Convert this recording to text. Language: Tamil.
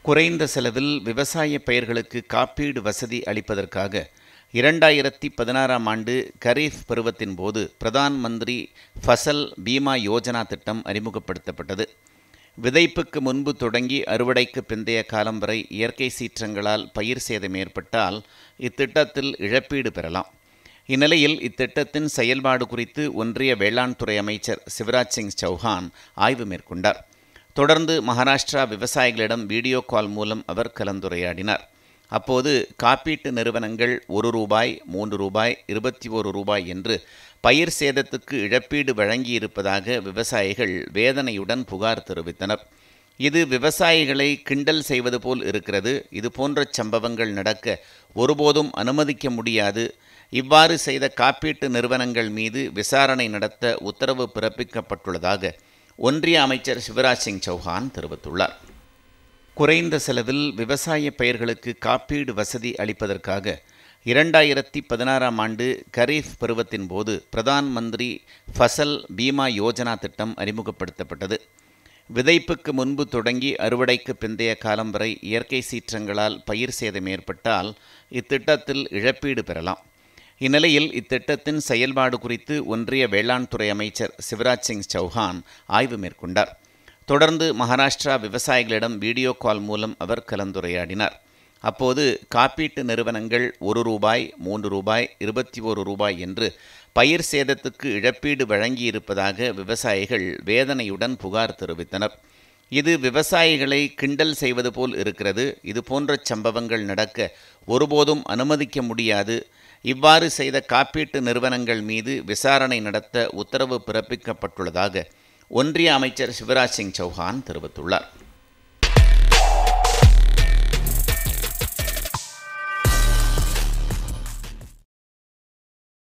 குறைந்த செலவில் விவசாய பயிர்களுக்கு காப்பீடு வசதி அளிப்பதற்காக 2016ஆம் ஆண்டு கரீஃப் பருவத்தின் போது பிரதான் மந்திரி ஃபசல் பீமா யோஜனா திட்டம் அறிமுகப்படுத்தப்பட்டது. விதைப்புக்கு முன்பு தொடங்கி அறுவடைக்கு பிந்தைய காலம் வரை இயற்கை சீற்றங்களால் பயிர் சேதம் ஏற்பட்டால் இத்திட்டத்தில் இழப்பீடு பெறலாம். இந்நிலையில் இத்திட்டத்தின் செயல்பாடு குறித்து ஒன்றிய வேளாண் துறை அமைச்சர் சிவராஜ் சிங் சௌஹான் ஆய்வு மேற்கொண்டார். தொடர்ந்து மகாராஷ்டிரா விவசாயிகளிடம் வீடியோ கால் மூலம் அவர் கலந்துரையாடினார். அப்போது காப்பீட்டு நிறுவனங்கள் ரூபாய், ரூபாய், ரூபாய் என்று பயிர் சேதத்துக்கு இழப்பீடு வழங்கியிருப்பதாக விவசாயிகள் வேதனையுடன் புகார் தெரிவித்தனர். இது விவசாயிகளை கிண்டல் செய்வது போல் இருக்கிறது. இது போன்ற சம்பவங்கள் நடக்க ஒருபோதும் அனுமதிக்க முடியாது. இவ்வாறு செய்த காப்பீட்டு நிறுவனங்கள் மீது விசாரணை நடத்த உத்தரவு பிறப்பிக்கப்பட்டுள்ளதாக ஒன்றிய அமைச்சர் சிவராஜ் சிங் சௌஹான் தெரிவித்துள்ளார். குறைந்த செலவில் விவசாய பயிர்களுக்கு காப்பீடு வசதி அளிப்பதற்காக 2016ஆம் ஆண்டு கரீஃப் பருவத்தின் போது பிரதான் மந்திரி ஃபசல் பீமா யோஜனா திட்டம் அறிமுகப்படுத்தப்பட்டது. விதைப்புக்கு முன்பு தொடங்கி அறுவடைக்கு பிந்தைய காலம் வரை இயற்கை சீற்றங்களால் பயிர் சேதம் ஏற்பட்டால் இத்திட்டத்தில் இழப்பீடு பெறலாம். இந்நிலையில் இத்திட்டத்தின் செயல்பாடு குறித்து ஒன்றிய வேளாண் துறை அமைச்சர் சிவராஜ் சிங் சௌஹான் ஆய்வு மேற்கொண்டார். தொடர்ந்து மகாராஷ்டிரா விவசாயிகளிடம் வீடியோ கால் மூலம் அவர் கலந்துரையாடினார். அப்போது காப்பீட்டு நிறுவனங்கள் ரூபாய், ரூபாய், ரூபாய் என்று பயிர் சேதத்துக்கு இழப்பீடு வழங்கியிருப்பதாக விவசாயிகள் வேதனையுடன் புகார் தெரிவித்தனர். இது விவசாயிகளை கிண்டல் செய்வது போல் இருக்கிறது. இது போன்ற சம்பவங்கள் நடக்க ஒருபோதும் அனுமதிக்க முடியாது. இவ்வாறு செய்த காப்பீட்டு நிறுவனங்கள் மீது விசாரணை நடத்த உத்தரவு பிறப்பிக்கப்பட்டுள்ளதாக ஒன்றிய அமைச்சர் சிவராஜ் சிங் சௌஹான் தெரிவித்துள்ளார்.